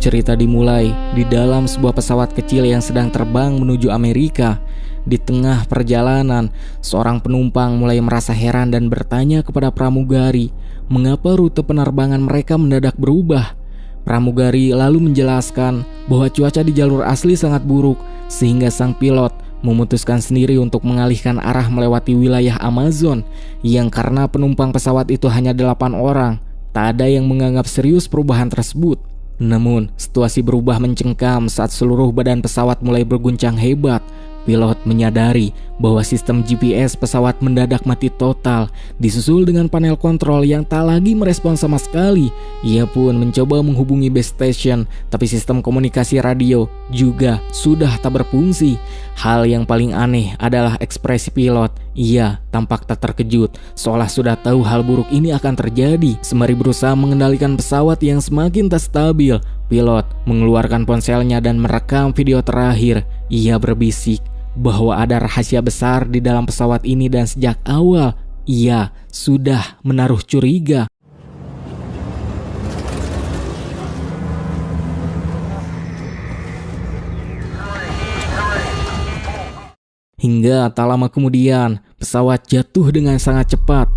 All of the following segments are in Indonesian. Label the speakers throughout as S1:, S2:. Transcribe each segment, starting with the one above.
S1: Cerita dimulai di dalam sebuah pesawat kecil yang sedang terbang menuju Amerika. Di tengah perjalanan, seorang penumpang mulai merasa heran dan bertanya kepada pramugari, mengapa rute penerbangan mereka mendadak berubah. Pramugari lalu menjelaskan bahwa cuaca di jalur asli sangat buruk, sehingga sang pilot memutuskan sendiri untuk mengalihkan arah melewati wilayah Amazon, yang karena penumpang pesawat itu hanya 8 orang, tak ada yang menganggap serius perubahan tersebut. Namun, situasi berubah mencengkam saat seluruh badan pesawat mulai berguncang hebat. Pilot menyadari bahwa sistem GPS pesawat mendadak mati total, disusul dengan panel kontrol yang tak lagi merespon sama sekali. Ia pun mencoba menghubungi base station, tapi sistem komunikasi radio juga sudah tak berfungsi. Hal yang paling aneh adalah ekspresi pilot. Ia tampak tak terkejut, seolah sudah tahu hal buruk ini akan terjadi. Sembari berusaha mengendalikan pesawat yang semakin tak stabil, pilot mengeluarkan ponselnya dan merekam video terakhir. Ia berbisik bahwa ada rahasia besar di dalam pesawat ini dan sejak awal ia sudah menaruh curiga. Hingga tak lama kemudian, pesawat jatuh dengan sangat cepat.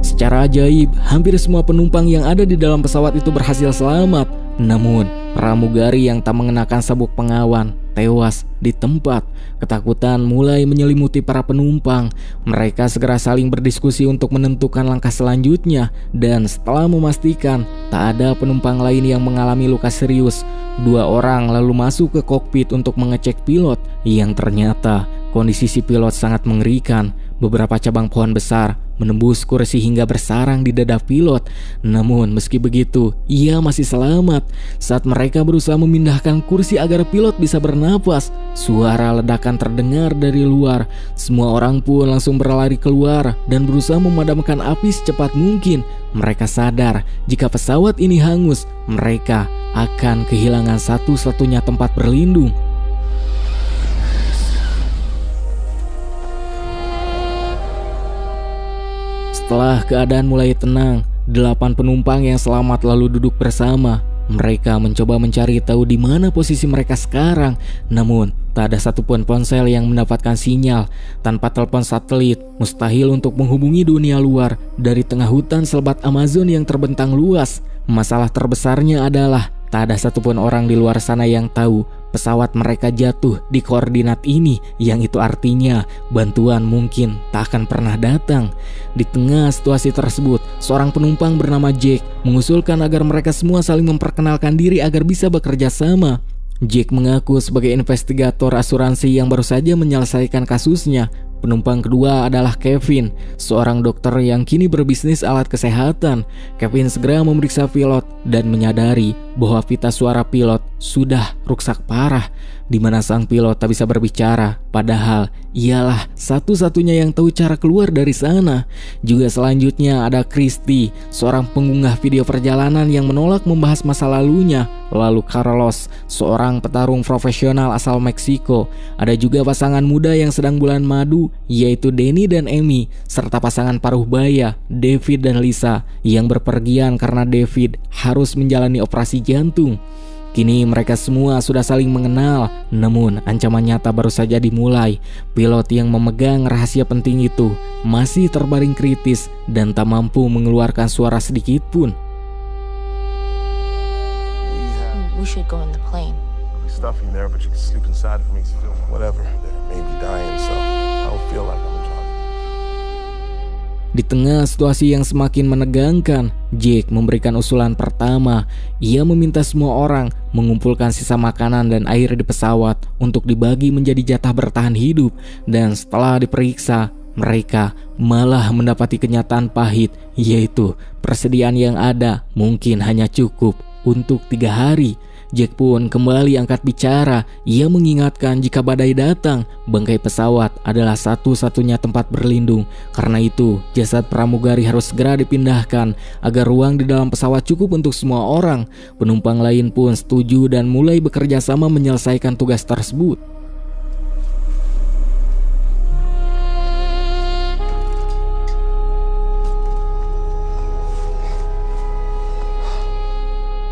S1: Secara ajaib, hampir semua penumpang yang ada di dalam pesawat itu berhasil selamat. Namun, pramugari yang tak mengenakan sabuk pengawan tewas di tempat. Ketakutan mulai menyelimuti para penumpang. Mereka segera saling berdiskusi untuk menentukan langkah selanjutnya. Dan setelah memastikan tak ada penumpang lain yang mengalami luka serius, 2 orang lalu masuk ke kokpit untuk mengecek pilot. Yang ternyata kondisi si pilot sangat mengerikan. Beberapa cabang pohon besar menembus kursi hingga bersarang di dada pilot. Namun meski begitu, ia masih selamat. Saat mereka berusaha memindahkan kursi agar pilot bisa bernapas, suara ledakan terdengar dari luar. Semua orang pun langsung berlari keluar dan berusaha memadamkan api secepat mungkin. Mereka sadar jika pesawat ini hangus, mereka akan kehilangan satu-satunya tempat berlindung. Setelah keadaan mulai tenang, 8 penumpang yang selamat lalu duduk bersama. Mereka mencoba mencari tahu di mana posisi mereka sekarang. Namun, tak ada satupun ponsel yang mendapatkan sinyal. Tanpa telepon satelit, mustahil untuk menghubungi dunia luar dari tengah hutan selebat Amazon yang terbentang luas. Masalah terbesarnya adalah tak ada satupun orang di luar sana yang tahu pesawat mereka jatuh di koordinat ini, yang itu artinya bantuan mungkin tak akan pernah datang. Di tengah situasi tersebut, seorang penumpang bernama Jack mengusulkan agar mereka semua saling memperkenalkan diri agar bisa bekerja sama. Jack mengaku sebagai investigator asuransi yang baru saja menyelesaikan kasusnya. Penumpang kedua adalah Kevin, seorang dokter yang kini berbisnis alat kesehatan. Kevin segera memeriksa pilot dan menyadari bahwa pita suara pilot sudah rusak parah, di mana sang pilot tak bisa berbicara, padahal ialah satu-satunya yang tahu cara keluar dari sana. Juga selanjutnya ada Christy, seorang pengunggah video perjalanan yang menolak membahas masa lalunya. Lalu Carlos, seorang petarung profesional asal Meksiko. Ada juga pasangan muda yang sedang bulan madu, yaitu Danny dan Amy, serta pasangan paruh baya, David dan Lisa, yang berpergian karena David harus menjalani operasi jantung. Kini mereka semua sudah saling mengenal, namun ancaman nyata baru saja dimulai. Pilot yang memegang rahasia penting itu masih terbaring kritis dan tak mampu mengeluarkan suara sedikit pun.
S2: We should go in the plane.
S3: There'll be stuff in there, but you can sleep inside if it makes you feel whatever. There may be dying, so I don't feel like I'm in trouble.
S1: Di tengah situasi yang semakin menegangkan, Jack memberikan usulan pertama. Ia meminta semua orang mengumpulkan sisa makanan dan air di pesawat untuk dibagi menjadi jatah bertahan hidup. Dan setelah diperiksa, mereka malah mendapati kenyataan pahit, yaitu persediaan yang ada mungkin hanya cukup untuk 3 hari. Jack pun kembali angkat bicara. Ia mengingatkan jika badai datang, bangkai pesawat adalah satu-satunya tempat berlindung. Karena itu, jasad pramugari harus segera dipindahkan agar ruang di dalam pesawat cukup untuk semua orang. Penumpang lain pun setuju dan mulai bekerja sama menyelesaikan tugas tersebut.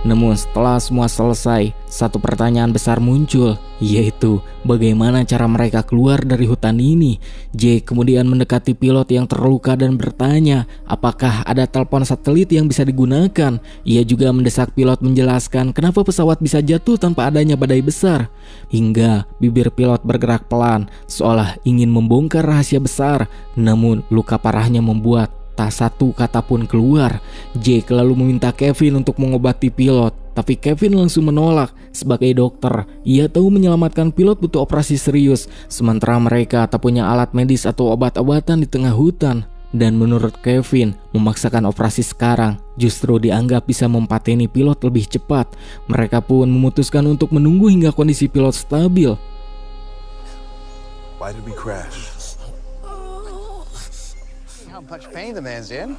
S1: Namun setelah semua selesai, satu pertanyaan besar muncul, yaitu bagaimana cara mereka keluar dari hutan ini. Jake kemudian mendekati pilot yang terluka dan bertanya apakah ada telepon satelit yang bisa digunakan. Ia juga mendesak pilot menjelaskan kenapa pesawat bisa jatuh tanpa adanya badai besar. Hingga bibir pilot bergerak pelan, seolah ingin membongkar rahasia besar. Namun luka parahnya membuat tak satu kata pun keluar. Jake lalu meminta Kevin untuk mengobati pilot, tapi Kevin langsung menolak. Sebagai dokter, ia tahu menyelamatkan pilot butuh operasi serius, sementara mereka tak punya alat medis atau obat-obatan di tengah hutan. Dan menurut Kevin, memaksakan operasi sekarang justru dianggap bisa mempateni pilot lebih cepat. Mereka pun memutuskan untuk menunggu hingga kondisi pilot stabil.
S3: Why did we crash?
S4: How much pain the man's in?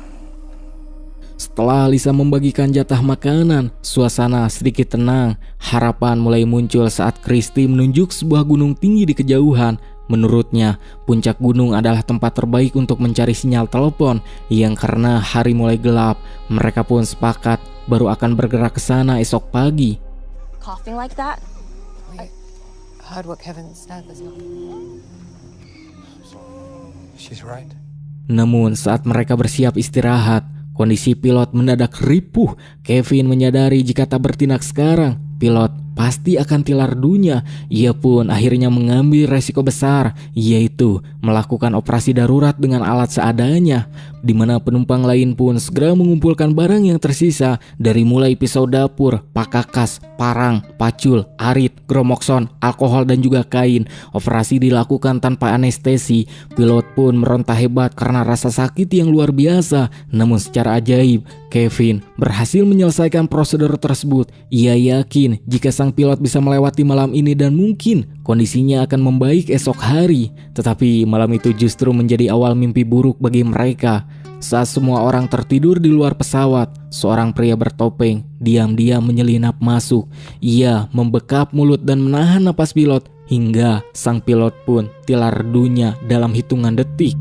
S1: Setelah Lisa membagikan jatah makanan, suasana sedikit tenang. Harapan mulai muncul saat Christy menunjuk sebuah gunung tinggi di kejauhan. Menurutnya, puncak gunung adalah tempat terbaik untuk mencari sinyal telepon. Yang karena hari mulai gelap, mereka pun sepakat baru akan bergerak ke sana esok pagi.
S2: Coughing like that?
S5: I heard what Kevin said. There's not.
S4: She's right.
S1: Namun saat mereka bersiap istirahat, kondisi pilot mendadak ripuh. Kevin menyadari jika tak bertindak sekarang, pilot pasti akan tilar dunia. Ia pun akhirnya mengambil resiko besar, yaitu melakukan operasi darurat dengan alat seadanya, di mana penumpang lain pun segera mengumpulkan barang yang tersisa, dari mulai pisau dapur, pakakas, parang, pacul, arit, gromokson, alkohol dan juga kain. Operasi dilakukan tanpa anestesi. Pilot pun meronta hebat karena rasa sakit yang luar biasa. Namun secara ajaib, Kevin berhasil menyelesaikan prosedur tersebut. Ia yakin jika sang pilot bisa melewati malam ini dan mungkin kondisinya akan membaik esok hari. Tetapi malam itu justru menjadi awal mimpi buruk bagi mereka. Saat semua orang tertidur di luar pesawat, seorang pria bertopeng diam-diam menyelinap masuk. Ia membekap mulut dan menahan napas pilot hingga sang pilot pun tilar dunia dalam hitungan detik.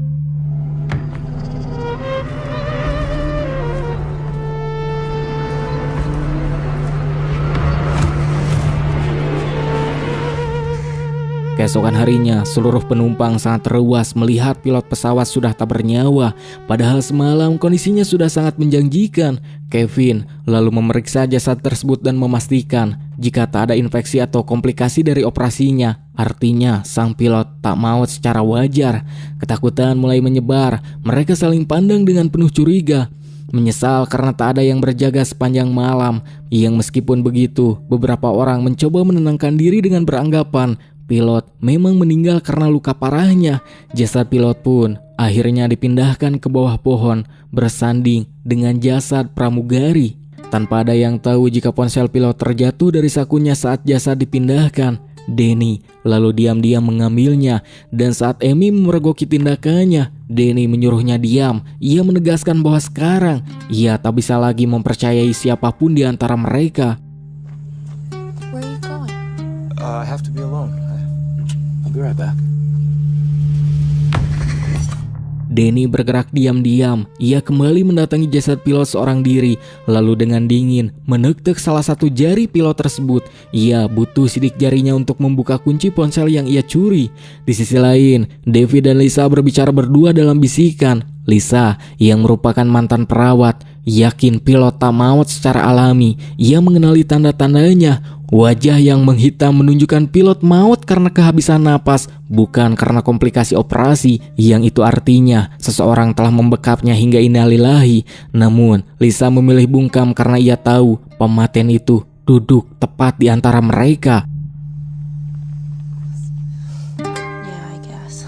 S1: Keesokan harinya, seluruh penumpang sangat teruas melihat pilot pesawat sudah tak bernyawa. Padahal semalam kondisinya sudah sangat menjanjikan. Kevin lalu memeriksa jasad tersebut dan memastikan jika tak ada infeksi atau komplikasi dari operasinya. Artinya sang pilot tak maut secara wajar. Ketakutan mulai menyebar. Mereka saling pandang dengan penuh curiga. Menyesal karena tak ada yang berjaga sepanjang malam. Yang meskipun begitu, beberapa orang mencoba menenangkan diri dengan beranggapan pilot memang meninggal karena luka parahnya. Jasad pilot pun akhirnya dipindahkan ke bawah pohon bersanding dengan jasad pramugari. Tanpa ada yang tahu jika ponsel pilot terjatuh dari sakunya saat jasad dipindahkan. Danny lalu diam-diam mengambilnya, dan saat Amy memergoki tindakannya, Danny menyuruhnya diam. Ia menegaskan bahwa sekarang ia tak bisa lagi mempercayai siapapun di antara mereka.
S2: Where are you going?
S4: I have to be alone. I'll be right back.
S1: Danny bergerak diam-diam. Ia kembali mendatangi jasad pilot seorang diri, lalu dengan dingin menekuk salah satu jari pilot tersebut. Ia butuh sidik jarinya untuk membuka kunci ponsel yang ia curi. Di sisi lain, David dan Lisa berbicara berdua dalam bisikan. Lisa, yang merupakan mantan perawat, yakin pilot tak maut secara alami. Ia mengenali tanda-tandanya. Wajah yang menghitam menunjukkan pilot maut karena kehabisan napas, bukan karena komplikasi operasi, yang itu artinya seseorang telah membekapnya hingga innalillahi. Namun, Lisa memilih bungkam karena ia tahu pemateni itu duduk tepat di antara mereka.
S2: Yeah, I guess.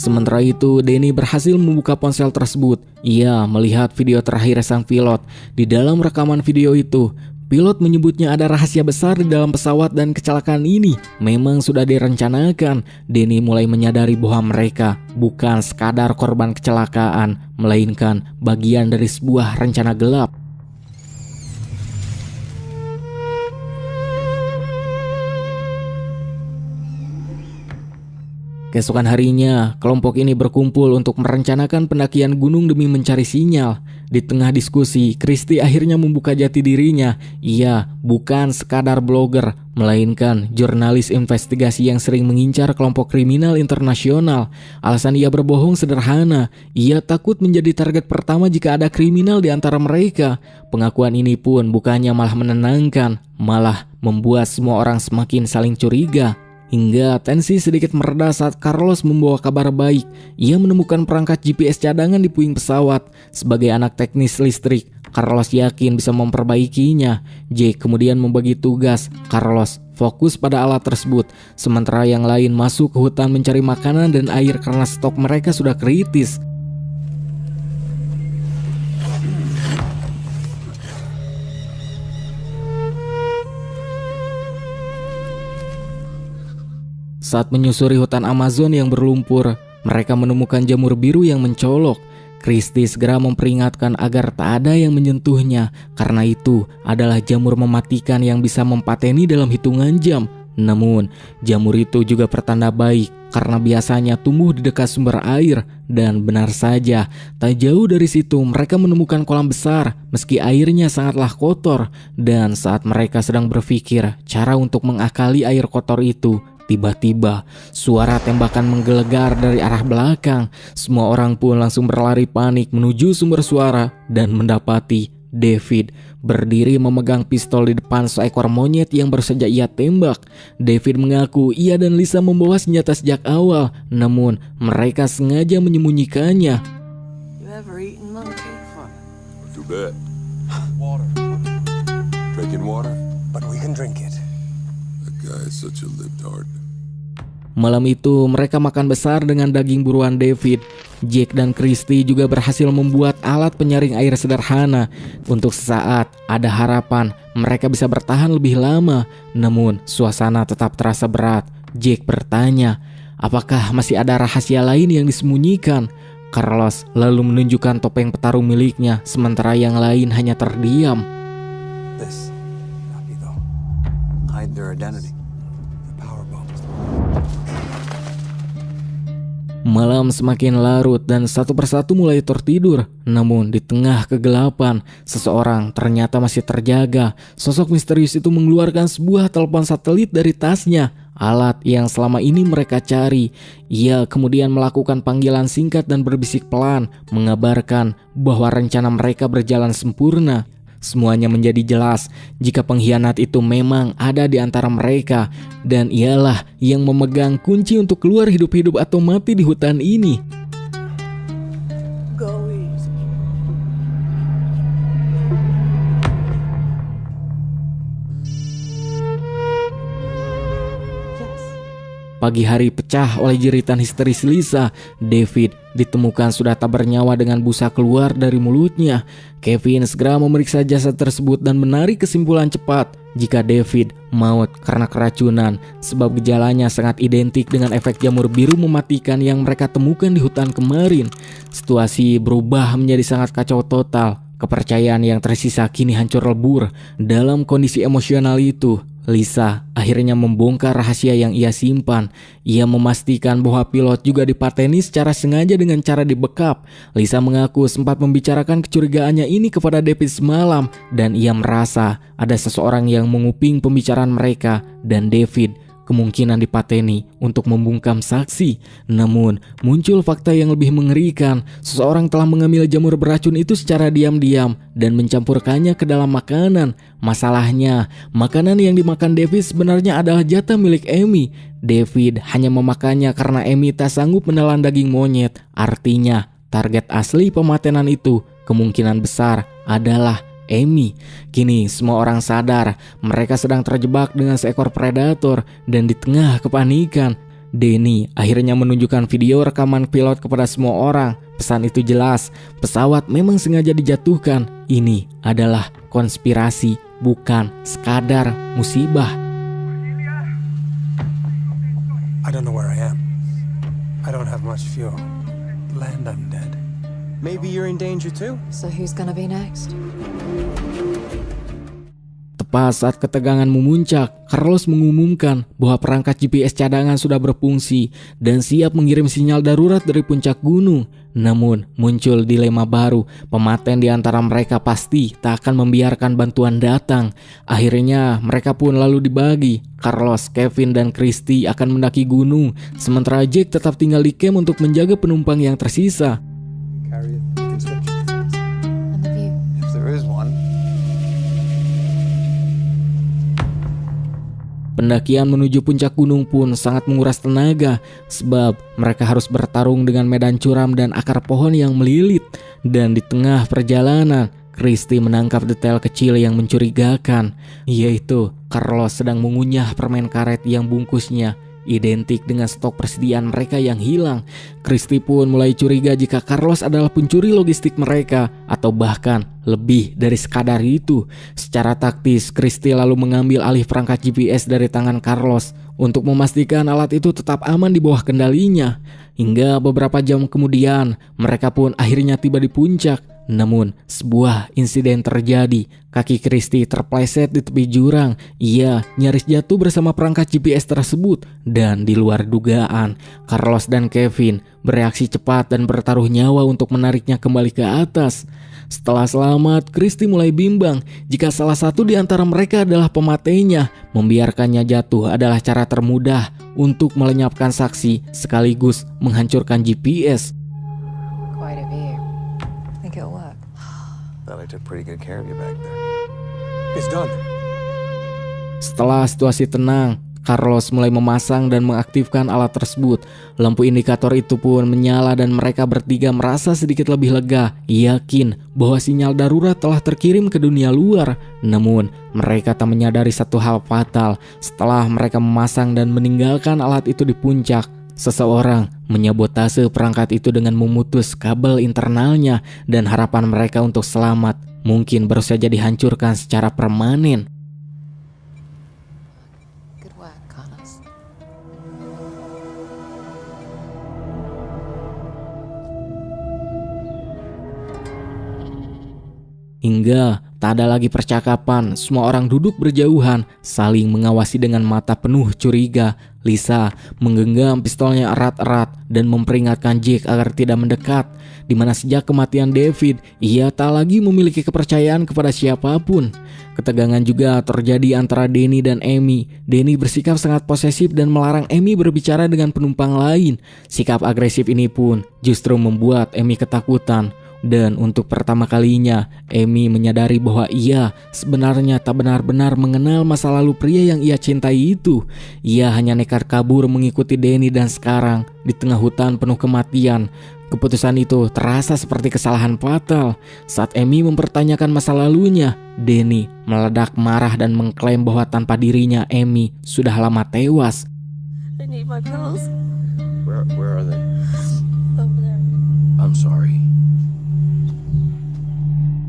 S1: Sementara itu, Danny berhasil membuka ponsel tersebut. Ia melihat video terakhir sang pilot. Di dalam rekaman video itu, pilot menyebutnya ada rahasia besar di dalam pesawat dan kecelakaan ini memang sudah direncanakan. Danny mulai menyadari bahwa mereka bukan sekadar korban kecelakaan, melainkan bagian dari sebuah rencana gelap. Keesokan harinya, kelompok ini berkumpul untuk merencanakan pendakian gunung demi mencari sinyal. Di tengah diskusi, Christy akhirnya membuka jati dirinya. Ia bukan sekadar blogger, melainkan jurnalis investigasi yang sering mengincar kelompok kriminal internasional. Alasan ia berbohong sederhana, ia takut menjadi target pertama jika ada kriminal di antara mereka. Pengakuan ini pun bukannya malah menenangkan, malah membuat semua orang semakin saling curiga. Hingga tensi sedikit mereda saat Carlos membawa kabar baik. Ia menemukan perangkat GPS cadangan di puing pesawat. Sebagai anak teknis listrik, Carlos yakin bisa memperbaikinya. Jake kemudian membagi tugas. Carlos fokus pada alat tersebut, sementara yang lain masuk ke hutan mencari makanan dan air karena stok mereka sudah kritis. Saat menyusuri hutan Amazon yang berlumpur, mereka menemukan jamur biru yang mencolok. Christy segera memperingatkan agar tak ada yang menyentuhnya, karena itu adalah jamur mematikan yang bisa mempateni dalam hitungan jam. Namun, jamur itu juga pertanda baik, karena biasanya tumbuh di dekat sumber air. Dan benar saja, tak jauh dari situ mereka menemukan kolam besar, meski airnya sangatlah kotor. Dan saat mereka sedang berpikir cara untuk mengakali air kotor itu, tiba-tiba suara tembakan menggelegar dari arah belakang. Semua orang pun langsung berlari panik menuju sumber suara dan mendapati David berdiri memegang pistol di depan seekor monyet yang baru saja ia tembak. David mengaku ia dan Lisa membawa senjata sejak awal, namun mereka sengaja menyembunyikannya.
S6: You ever eaten monkey?
S3: Too bad. Water. Drinking water?
S4: But we can drink it.
S3: That guy is such a libtard.
S1: Malam itu mereka makan besar dengan daging buruan David. Jake dan Christy juga berhasil membuat alat penyaring air sederhana. Untuk sesaat ada harapan mereka bisa bertahan lebih lama. Namun suasana tetap terasa berat. Jake bertanya, apakah masih ada rahasia lain yang disembunyikan? Carlos lalu menunjukkan topeng petarung miliknya, sementara yang lain hanya terdiam.
S4: This. Copy though. Hide their identity. The power bombs.
S1: Malam semakin larut dan satu persatu mulai tertidur. Namun di tengah kegelapan, seseorang ternyata masih terjaga. Sosok misterius itu mengeluarkan sebuah telepon satelit dari tasnya, alat yang selama ini mereka cari. Ia kemudian melakukan panggilan singkat dan berbisik pelan, mengabarkan bahwa rencana mereka berjalan sempurna. Semuanya menjadi jelas jika pengkhianat itu memang ada di antara mereka, dan ialah yang memegang kunci untuk keluar hidup-hidup atau mati di hutan ini.
S6: Go easy.
S1: Pagi hari pecah oleh jeritan histeris Lisa. David ditemukan sudah tak bernyawa dengan busa keluar dari mulutnya. Kevin segera memeriksa jasad tersebut dan menarik kesimpulan cepat jika David maut karena keracunan, sebab gejalanya sangat identik dengan efek jamur biru mematikan yang mereka temukan di hutan kemarin. Situasi berubah menjadi sangat kacau total. Kepercayaan yang tersisa kini hancur lebur. Dalam kondisi emosional itu, Lisa akhirnya membongkar rahasia yang ia simpan. Ia memastikan bahwa pilot juga dipateni secara sengaja dengan cara dibekap. Lisa mengaku sempat membicarakan kecurigaannya ini kepada David semalam, dan ia merasa ada seseorang yang menguping pembicaraan mereka, dan David kemungkinan dipateni untuk membungkam saksi. Namun muncul fakta yang lebih mengerikan. Seseorang telah mengambil jamur beracun itu secara diam-diam dan mencampurkannya ke dalam makanan. Masalahnya, makanan yang dimakan David sebenarnya adalah jatah milik Amy. David hanya memakannya karena Amy tak sanggup menelan daging monyet. Artinya target asli pematenan itu kemungkinan besar adalah Amy. Kini semua orang sadar mereka sedang terjebak dengan seekor predator, dan di tengah kepanikan, Danny akhirnya menunjukkan video rekaman pilot kepada semua orang. Pesan itu jelas, pesawat memang sengaja dijatuhkan. Ini adalah konspirasi, bukan sekadar musibah.
S4: I don't know where I am. I don't have much fuel. Land, I'm dead. Maybe you're in danger too?
S5: So who's gonna be next?
S1: Pas saat ketegangan memuncak, Carlos mengumumkan bahwa perangkat GPS cadangan sudah berfungsi dan siap mengirim sinyal darurat dari puncak gunung. Namun, muncul dilema baru. Pematen di antara mereka pasti tak akan membiarkan bantuan datang. Akhirnya, mereka pun lalu dibagi. Carlos, Kevin, dan Christy akan mendaki gunung, sementara Jake tetap tinggal di camp untuk menjaga penumpang yang tersisa.
S4: Carry it. You can switch.
S5: And the view.
S4: If there is one.
S1: Pendakian menuju puncak gunung pun sangat menguras tenaga, sebab mereka harus bertarung dengan medan curam dan akar pohon yang melilit. Dan di tengah perjalanan, Christy menangkap detail kecil yang mencurigakan, yaitu Carlos sedang mengunyah permen karet yang bungkusnya identik dengan stok persediaan mereka yang hilang. Christy pun mulai curiga jika Carlos adalah pencuri logistik mereka, atau bahkan lebih dari sekadar itu. Secara taktis, Christy lalu mengambil alih perangkat GPS dari tangan Carlos untuk memastikan alat itu tetap aman di bawah kendalinya. Hingga beberapa jam kemudian, mereka pun akhirnya tiba di puncak. Namun, sebuah insiden terjadi. Kaki Christy terpleset di tepi jurang. Ia nyaris jatuh bersama perangkat GPS tersebut. Dan di luar dugaan, Carlos dan Kevin bereaksi cepat dan bertaruh nyawa untuk menariknya kembali ke atas. Setelah selamat, Christy mulai bimbang jika salah satu di antara mereka adalah pematainya. Membiarkannya jatuh adalah cara termudah untuk melenyapkan saksi sekaligus menghancurkan GPS.
S5: Quite a view. Think it'll work.
S4: Thought I took pretty good care of you back there. It's done.
S1: Setelah situasi tenang, Carlos mulai memasang dan mengaktifkan alat tersebut. Lampu indikator itu pun menyala dan mereka bertiga merasa sedikit lebih lega, yakin bahwa sinyal darurat telah terkirim ke dunia luar. Namun, mereka tak menyadari satu hal fatal. Setelah mereka memasang dan meninggalkan alat itu di puncak, seseorang menyabotase perangkat itu dengan memutus kabel internalnya, dan harapan mereka untuk selamat mungkin baru saja dihancurkan secara permanen.
S5: Good work, Carlos.
S1: Hingga tak ada lagi percakapan, semua orang duduk berjauhan, saling mengawasi dengan mata penuh curiga. Lisa menggenggam pistolnya erat-erat dan memperingatkan Jake agar tidak mendekat, dimana sejak kematian David, ia tak lagi memiliki kepercayaan kepada siapapun. Ketegangan juga terjadi antara Danny dan Amy. Danny bersikap sangat posesif dan melarang Amy berbicara dengan penumpang lain. Sikap agresif ini pun justru membuat Amy ketakutan. Dan untuk pertama kalinya, Amy menyadari bahwa ia sebenarnya tak benar-benar mengenal masa lalu pria yang ia cintai itu. Ia hanya nekat kabur mengikuti Danny, dan sekarang di tengah hutan penuh kematian, keputusan itu terasa seperti kesalahan fatal. Saat Amy mempertanyakan masa lalunya, Danny meledak marah dan mengklaim bahwa tanpa dirinya Amy sudah lama tewas.
S6: I need my pills.
S3: Where are they?
S6: Over there.
S3: I'm sorry.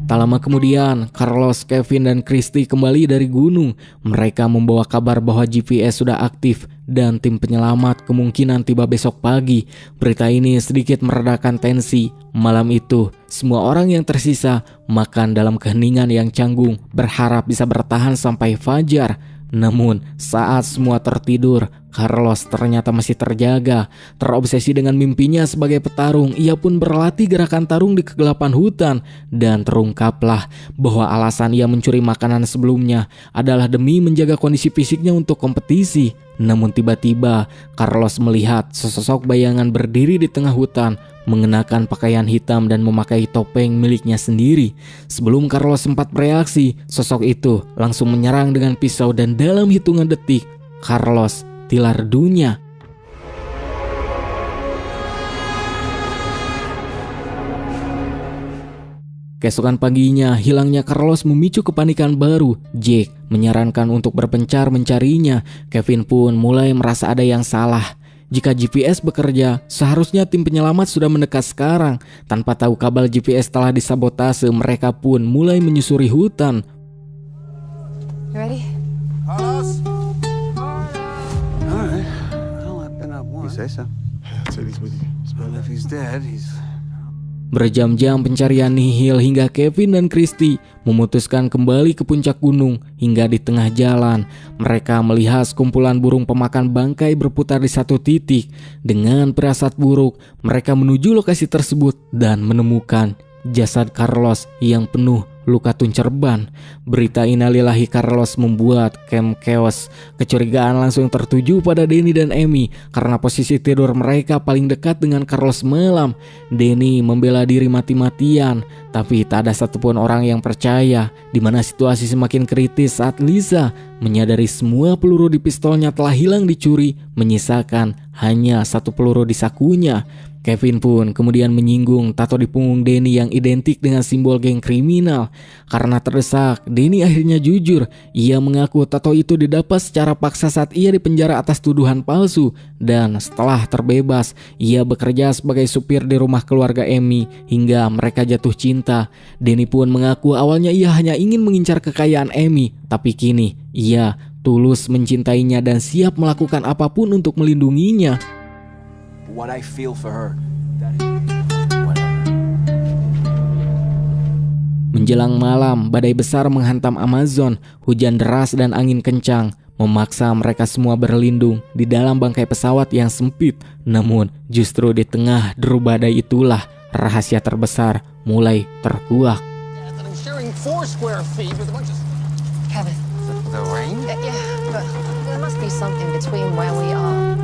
S1: Tak lama kemudian, Carlos, Kevin, dan Christy kembali dari gunung. Mereka membawa kabar bahwa GPS sudah aktif dan tim penyelamat kemungkinan tiba besok pagi. Berita ini sedikit meredakan tensi. Malam itu, semua orang yang tersisa makan dalam keheningan yang canggung, berharap bisa bertahan sampai fajar. Namun, saat semua tertidur, Carlos ternyata masih terjaga. Terobsesi dengan mimpinya sebagai petarung, ia pun berlatih gerakan tarung di kegelapan hutan. Dan terungkaplah bahwa alasan ia mencuri makanan sebelumnya adalah demi menjaga kondisi fisiknya untuk kompetisi. Namun tiba-tiba, Carlos melihat sesosok bayangan berdiri di tengah hutan, mengenakan pakaian hitam dan memakai topeng miliknya sendiri. Sebelum Carlos sempat bereaksi, sosok itu langsung menyerang dengan pisau, dan dalam hitungan detik, Carlos tilar dunia. Keesokan paginya, hilangnya Carlos memicu kepanikan baru. Jake menyarankan untuk berpencar mencarinya. Kevin pun mulai merasa ada yang salah. Jika GPS bekerja, seharusnya tim penyelamat sudah mendekat sekarang. Tanpa tahu kabel GPS telah disabotase, mereka pun mulai menyusuri hutan.
S5: You ready?
S4: Carlos? All right. Well, I've been up one. You say so.
S3: Take these with you.
S4: Well, if he's dead, he's...
S1: Berjam-jam pencarian nihil hingga Kevin dan Christy memutuskan kembali ke puncak gunung. Hingga di tengah jalan, mereka melihat sekumpulan burung pemakan bangkai berputar di satu titik. Dengan firasat buruk, mereka menuju lokasi tersebut dan menemukan jasad Carlos yang penuh luka tuncerban. Berita innalillahi Carlos membuat camp chaos. Kecurigaan langsung tertuju pada Danny dan Amy karena posisi tidur mereka paling dekat dengan Carlos malam. Danny membela diri mati-matian, tapi tak ada satupun orang yang percaya, di mana situasi semakin kritis saat Lisa menyadari semua peluru di pistolnya telah hilang dicuri, menyisakan hanya satu peluru di sakunya. Kevin pun kemudian menyinggung tato di punggung Danny yang identik dengan simbol geng kriminal. Karena terdesak, Danny akhirnya jujur. Ia mengaku tato itu didapat secara paksa saat ia dipenjara atas tuduhan palsu. Dan setelah terbebas, ia bekerja sebagai supir di rumah keluarga Amy hingga mereka jatuh cinta. Danny pun mengaku awalnya ia hanya ingin mengincar kekayaan Amy, tapi kini ia tulus mencintainya dan siap melakukan apapun untuk melindunginya.
S4: What I feel for her.
S1: Menjelang malam, badai besar menghantam Amazon. Hujan deras dan angin kencang memaksa mereka semua berlindung di dalam bangkai pesawat yang sempit. Namun, justru di tengah deru badai itulah rahasia terbesar mulai terkuak.
S5: Kevin.
S4: The rain?
S5: Yeah, but there must be something between where we are.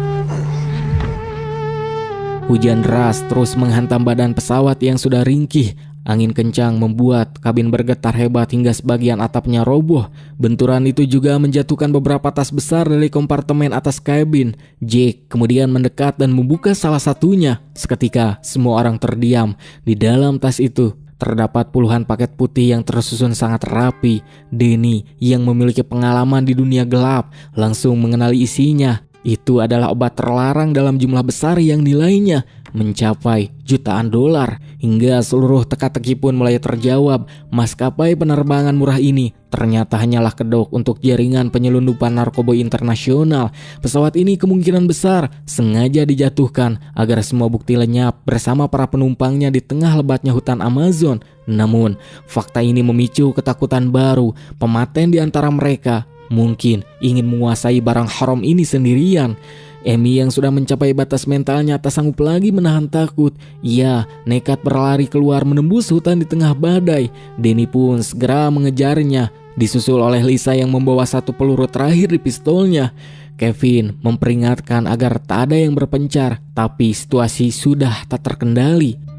S1: Hujan deras terus menghantam badan pesawat yang sudah ringkih. Angin kencang membuat kabin bergetar hebat hingga sebagian atapnya roboh. Benturan itu juga menjatuhkan beberapa tas besar dari kompartemen atas kabin. Jake kemudian mendekat dan membuka salah satunya. Seketika semua orang terdiam. Di dalam tas itu terdapat puluhan paket putih yang tersusun sangat rapi. Danny yang memiliki pengalaman di dunia gelap langsung mengenali isinya. Itu adalah obat terlarang dalam jumlah besar yang nilainya mencapai jutaan dolar. Hingga seluruh teka-teki pun mulai terjawab. Maskapai penerbangan murah ini ternyata hanyalah kedok untuk jaringan penyelundupan narkoba internasional. Pesawat ini kemungkinan besar sengaja dijatuhkan agar semua bukti lenyap bersama para penumpangnya di tengah lebatnya hutan Amazon. Namun, fakta ini memicu ketakutan baru. Pematen di antara mereka mungkin ingin menguasai barang haram ini sendirian. Amy yang sudah mencapai batas mentalnya tak sanggup lagi menahan takut. Ia nekat berlari keluar menembus hutan di tengah badai. Danny pun segera mengejarnya, disusul oleh Lisa yang membawa satu peluru terakhir di pistolnya. Kevin memperingatkan agar tak ada yang berpencar, tapi situasi sudah tak terkendali.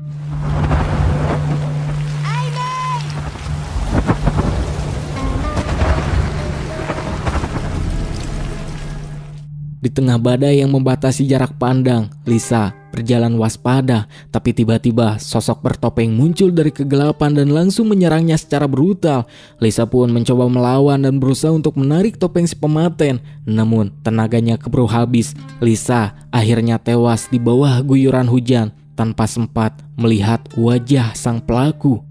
S1: Di tengah badai yang membatasi jarak pandang, Lisa berjalan waspada, tapi tiba-tiba sosok bertopeng muncul dari kegelapan dan langsung menyerangnya secara brutal. Lisa pun mencoba melawan dan berusaha untuk menarik topeng si pematen, namun tenaganya keburu habis. Lisa akhirnya tewas di bawah guyuran hujan tanpa sempat melihat wajah sang pelaku.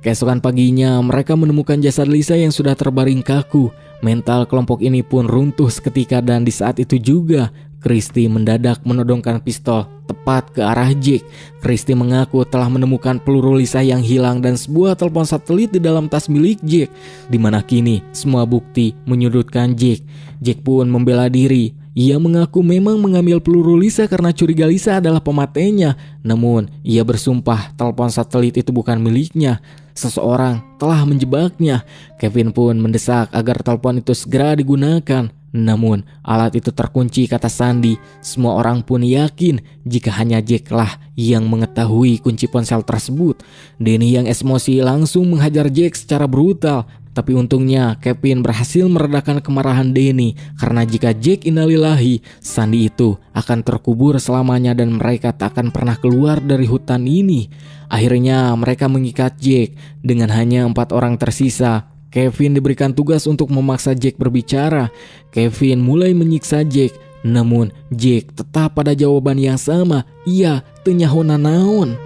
S1: Keesokan paginya, mereka menemukan jasad Lisa yang sudah terbaring kaku. Mental kelompok ini pun runtuh seketika dan di saat itu juga, Christy mendadak menodongkan pistol tepat ke arah Jake. Christy mengaku telah menemukan peluru Lisa yang hilang dan sebuah telepon satelit di dalam tas milik Jake, di mana kini semua bukti menyudutkan Jake. Jake pun membela diri. Ia mengaku memang mengambil peluru Lisa karena curiga Lisa adalah pematennya. Namun, ia bersumpah telepon satelit itu bukan miliknya. Seseorang telah menjebaknya. Kevin pun mendesak agar telepon itu segera digunakan. Namun, alat itu terkunci, kata Sandy. Semua orang pun yakin jika hanya Jake lah yang mengetahui kunci ponsel tersebut. Danny yang emosi langsung menghajar Jake secara brutal. Tapi untungnya Kevin berhasil meredakan kemarahan Danny, karena jika Jake innalillahi, Sandy itu akan terkubur selamanya dan mereka tak akan pernah keluar dari hutan ini. Akhirnya mereka mengikat Jake. Dengan hanya 4 orang tersisa, Kevin diberikan tugas untuk memaksa Jake berbicara. Kevin mulai menyiksa Jake, namun Jake tetap pada jawaban yang sama. Ia teu nyaho nanaon.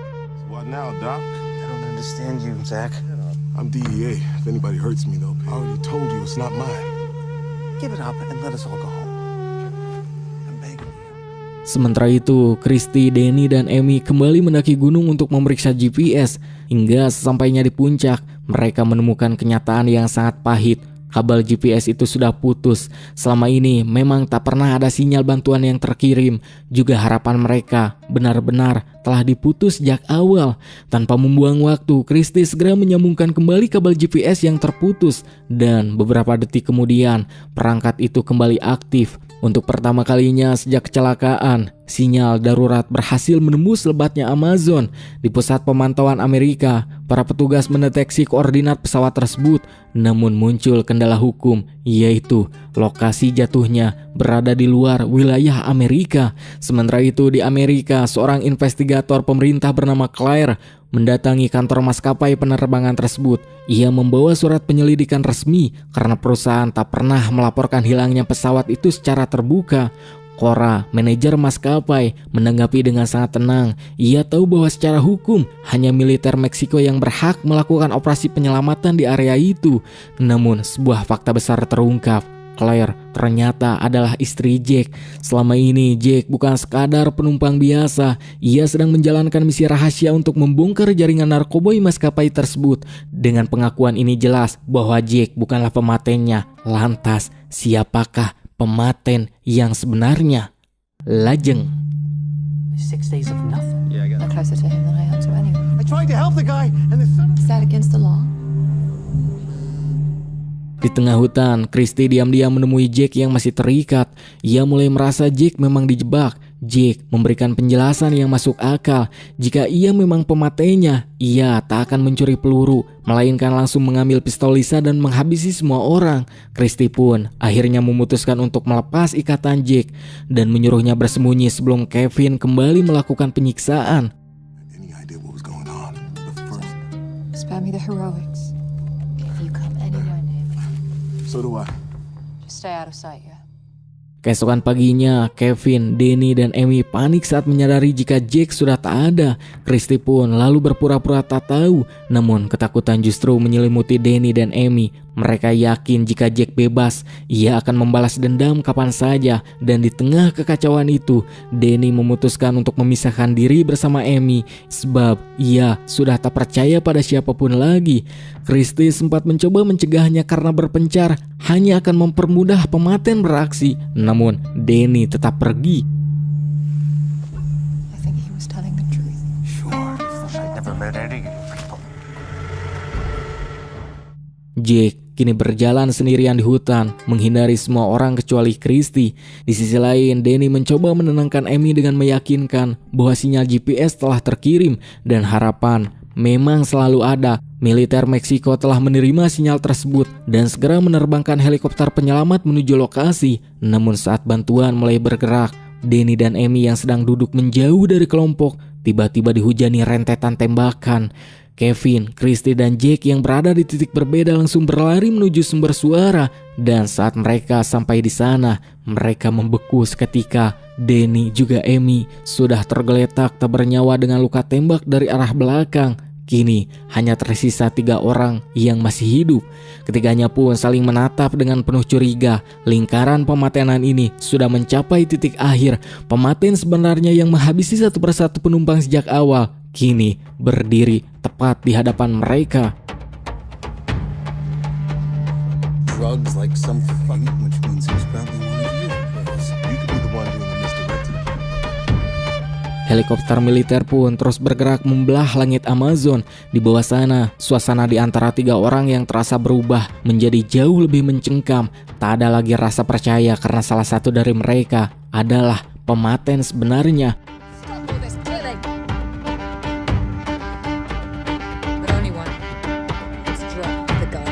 S3: What now, Doc?
S4: I don't understand you, Zach.
S3: I'm DEA. If anybody hurts me, though, I already told you it's not mine.
S4: Give it up and let us all go home. I'm begging you.
S1: Sementara itu, Christy, Danny, dan Amy kembali mendaki gunung untuk memeriksa GPS. Hingga sesampainya di puncak, mereka menemukan kenyataan yang sangat pahit. Kabel GPS itu sudah putus. Selama ini memang tak pernah ada sinyal bantuan yang terkirim. Juga harapan mereka benar-benar telah diputus sejak awal. Tanpa membuang waktu, Christy segera menyambungkan kembali kabel GPS yang terputus. Dan beberapa detik kemudian, perangkat itu kembali aktif. Untuk pertama kalinya sejak kecelakaan, sinyal darurat berhasil menembus lebatnya Amazon. Di pusat pemantauan Amerika, para petugas mendeteksi koordinat pesawat tersebut. Namun muncul kendala hukum, yaitu lokasi jatuhnya berada di luar wilayah Amerika. Sementara itu di Amerika, seorang investigator pemerintah bernama Claire mendatangi kantor maskapai penerbangan tersebut. Ia membawa surat penyelidikan resmi karena perusahaan tak pernah melaporkan hilangnya pesawat itu secara terbuka. Cora, manajer maskapai, menanggapi dengan sangat tenang. Ia tahu bahwa secara hukum hanya militer Meksiko yang berhak melakukan operasi penyelamatan di area itu. Namun sebuah fakta besar terungkap. Claire ternyata adalah istri Jack. Selama ini Jack bukan sekadar penumpang biasa. Ia sedang menjalankan misi rahasia untuk membongkar jaringan narkoboy maskapai tersebut. Dengan pengakuan ini jelas bahwa Jack bukanlah pematennya. Lantas siapakah pematen yang sebenarnya? Lajeng.
S4: 6 days of nothing.
S5: I'm closer to him than I am to anyone.
S4: I tried to help the guy and the son.
S5: Is that against the law?
S1: Di tengah hutan, Christy diam-diam menemui Jack yang masih terikat. Ia mulai merasa Jack memang dijebak. Jack memberikan penjelasan yang masuk akal. Jika ia memang pematainya, ia tak akan mencuri peluru, melainkan langsung mengambil pistol Lisa dan menghabisi semua orang. Christy pun akhirnya memutuskan untuk melepas ikatan Jack dan menyuruhnya bersembunyi sebelum Kevin kembali melakukan penyiksaan.
S3: Any idea what was going on? But first,
S5: Spare me the heroics. If you come anywhere near me,
S3: so do I.
S5: just stay out of sight, yeah?
S1: Keesokan paginya, Kevin, Danny, dan Amy panik saat menyadari jika Jack sudah tak ada. Christy pun lalu berpura-pura tak tahu. Namun ketakutan justru menyelimuti Danny dan Amy. Mereka yakin jika Jack bebas, ia akan membalas dendam kapan saja. Dan di tengah kekacauan itu, Danny memutuskan untuk memisahkan diri bersama Amy. Sebab ia sudah tak percaya pada siapapun lagi. Christy sempat mencoba mencegahnya karena berpencar hanya akan mempermudah pematen beraksi. Namun Danny tetap pergi.
S5: I think he was telling the truth.
S4: Sure. I never met any people.
S1: Jack kini berjalan sendirian di hutan, menghindari semua orang kecuali Christy. Di sisi lain, Danny mencoba menenangkan Amy dengan meyakinkan bahwa sinyal GPS telah terkirim dan harapan memang selalu ada. Militer Meksiko telah menerima sinyal tersebut dan segera menerbangkan helikopter penyelamat menuju lokasi. Namun saat bantuan mulai bergerak, Danny dan Amy yang sedang duduk menjauh dari kelompok tiba-tiba dihujani rentetan tembakan. Kevin, Christy, dan Jack yang berada di titik berbeda langsung berlari menuju sumber suara. Dan saat mereka sampai di sana, mereka membeku seketika. Danny juga Amy sudah tergeletak tak bernyawa dengan luka tembak dari arah belakang. Kini hanya tersisa 3 orang yang masih hidup. Ketiganya pun saling menatap dengan penuh curiga. Lingkaran pematenan ini sudah mencapai titik akhir. Pematen sebenarnya yang menghabisi satu persatu penumpang sejak awal kini berdiri tepat di hadapan mereka.
S4: Drugs like something, which means he's probably one of you.
S3: You could be the one doing the misdirecting.
S1: Helikopter militer pun terus bergerak membelah langit Amazon. Di bawah sana, suasana di antara 3 orang yang terasa berubah menjadi jauh lebih mencengkam. Tak ada lagi rasa percaya karena salah satu dari mereka adalah pematen sebenarnya.
S5: Stop all this killing! But only one. Let's drop the gun.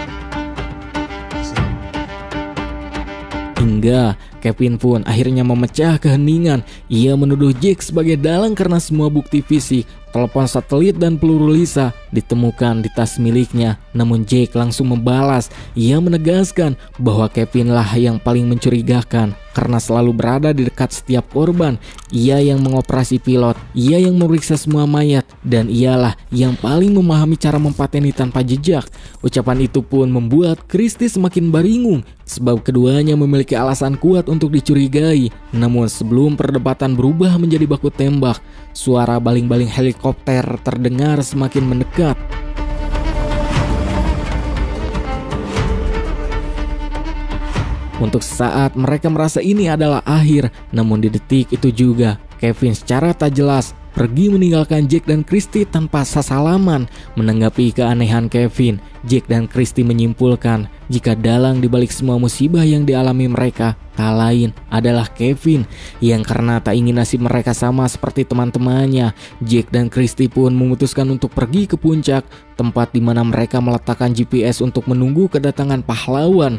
S1: Hingga Kevin pun akhirnya memecah keheningan. Ia menuduh Jack sebagai dalang karena semua bukti fisik telepon satelit dan peluru Lisa ditemukan di tas miliknya. Namun Jake langsung membalas. Ia menegaskan bahwa Kevin lah yang paling mencurigakan karena selalu berada di dekat setiap korban. Ia yang mengoperasi pilot, ia yang memeriksa semua mayat, dan ialah yang paling memahami cara mempateni tanpa jejak. Ucapan itu pun membuat Christie semakin bingung sebab keduanya memiliki alasan kuat untuk dicurigai. Namun sebelum perdebatan berubah menjadi baku tembak, suara baling-baling helikopter terdengar semakin mendekat. Untuk saat mereka merasa ini adalah akhir, namun di detik itu juga Kevin secara tak jelas pergi meninggalkan Jake dan Christie tanpa sasalaman. Menanggapi keanehan Kevin, Jake dan Christie menyimpulkan jika dalang dibalik semua musibah yang dialami mereka tak lain adalah Kevin, yang karena tak ingin nasib mereka sama seperti teman-temannya, Jake dan Christie pun memutuskan untuk pergi ke puncak, tempat di mana mereka meletakkan GPS untuk menunggu kedatangan pahlawan.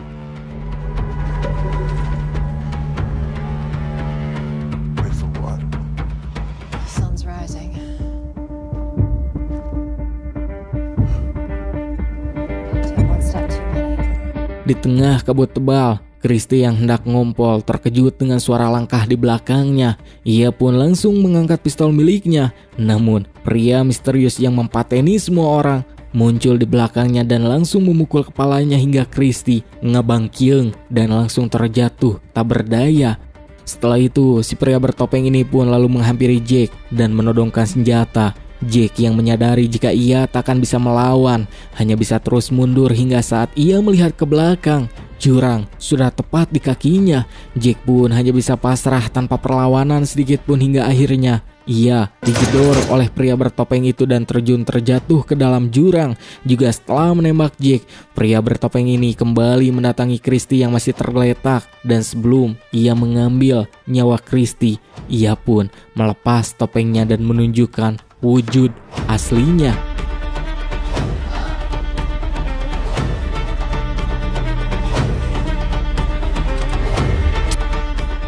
S1: Di tengah kabut tebal, Christie yang hendak ngompol terkejut dengan suara langkah di belakangnya. Ia pun langsung mengangkat pistol miliknya. Namun, pria misterius yang mempateni semua orang muncul di belakangnya dan langsung memukul kepalanya hingga Christie ngabangkieng dan langsung terjatuh tak berdaya. Setelah itu, si pria bertopeng ini pun lalu menghampiri Jake dan menodongkan senjata. Jake yang menyadari jika ia takkan bisa melawan, hanya bisa terus mundur hingga saat ia melihat ke belakang. Jurang sudah tepat di kakinya. Jake pun hanya bisa pasrah tanpa perlawanan sedikit pun hingga akhirnya ia digedor oleh pria bertopeng itu dan terjatuh ke dalam jurang. Juga setelah menembak Jake, pria bertopeng ini kembali mendatangi Christie yang masih tergeletak, dan sebelum ia mengambil nyawa Christie, ia pun melepas topengnya dan menunjukkan wujud aslinya.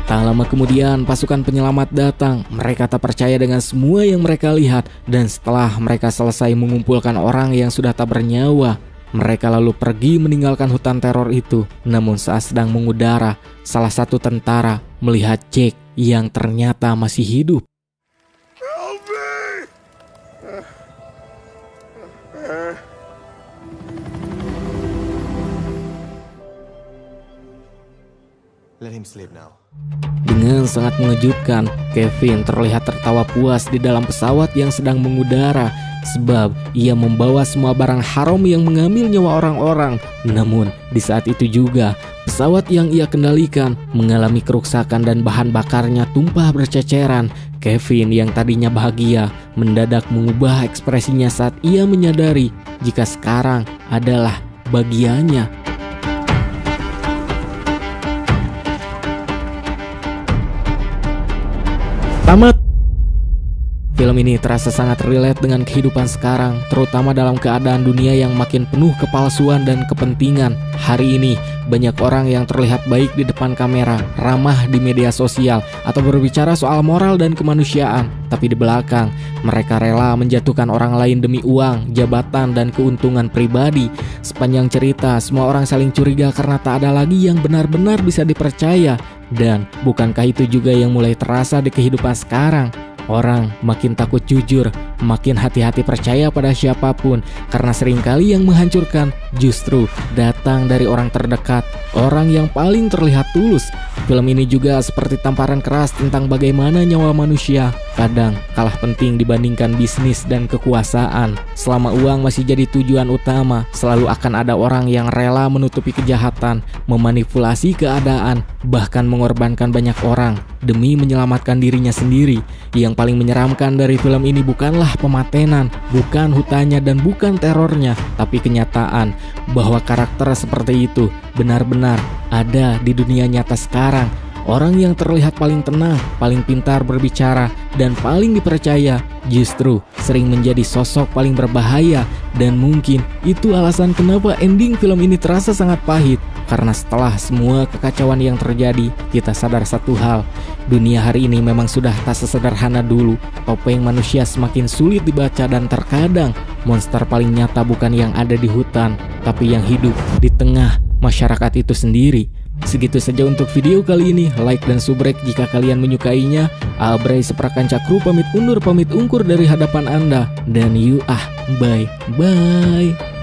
S1: Tak lama kemudian pasukan penyelamat datang. Mereka tak percaya dengan semua yang mereka lihat, dan setelah mereka selesai mengumpulkan orang yang sudah tak bernyawa, mereka lalu pergi meninggalkan hutan teror itu. Namun saat sedang mengudara, salah satu tentara melihat Jake yang ternyata masih hidup.
S3: Let him sleep now.
S1: Dengan sangat mengejutkan, Kevin terlihat tertawa puas di dalam pesawat yang sedang mengudara, sebab ia membawa semua barang haram yang mengambil nyawa orang-orang. Namun di saat itu juga pesawat yang ia kendalikan mengalami kerusakan dan bahan bakarnya tumpah berceceran. Kevin yang tadinya bahagia mendadak mengubah ekspresinya saat ia menyadari jika sekarang adalah bagiannya. Tamat. Film ini terasa sangat relate dengan kehidupan sekarang, terutama dalam keadaan dunia yang makin penuh kepalsuan dan kepentingan. Hari ini, banyak orang yang terlihat baik di depan kamera, ramah di media sosial, atau berbicara soal moral dan kemanusiaan. Tapi di belakang, mereka rela menjatuhkan orang lain demi uang, jabatan, dan keuntungan pribadi. Sepanjang cerita, semua orang saling curiga karena tak ada lagi yang benar-benar bisa dipercaya. Dan bukankah itu juga yang mulai terasa di kehidupan sekarang? Orang makin takut jujur, makin hati-hati percaya pada siapapun, karena seringkali yang menghancurkan justru datang dari orang terdekat, orang yang paling terlihat tulus. Film ini juga seperti tamparan keras tentang bagaimana nyawa manusia kadang kalah penting dibandingkan bisnis dan kekuasaan. Selama uang masih jadi tujuan utama, selalu akan ada orang yang rela menutupi kejahatan, memanipulasi keadaan, bahkan mengorbankan banyak orang demi menyelamatkan dirinya sendiri. Yang paling menyeramkan dari film ini bukanlah pematenan, bukan hutannya, dan bukan terornya, tapi kenyataan bahwa karakter seperti itu benar-benar ada di dunia nyata sekarang. Orang yang terlihat paling tenang, paling pintar berbicara, dan paling dipercaya justru sering menjadi sosok paling berbahaya. Dan mungkin itu alasan kenapa ending film ini terasa sangat pahit. Karena setelah semua kekacauan yang terjadi, kita sadar satu hal. Dunia hari ini memang sudah tak sesederhana dulu. Topeng manusia semakin sulit dibaca dan terkadang monster paling nyata bukan yang ada di hutan, tapi yang hidup di tengah masyarakat itu sendiri. Segitu saja untuk video kali ini. Like dan subrek jika kalian menyukainya. Abray Seprakanca Kru pamit undur pamit ungkur dari hadapan Anda. Dan bye.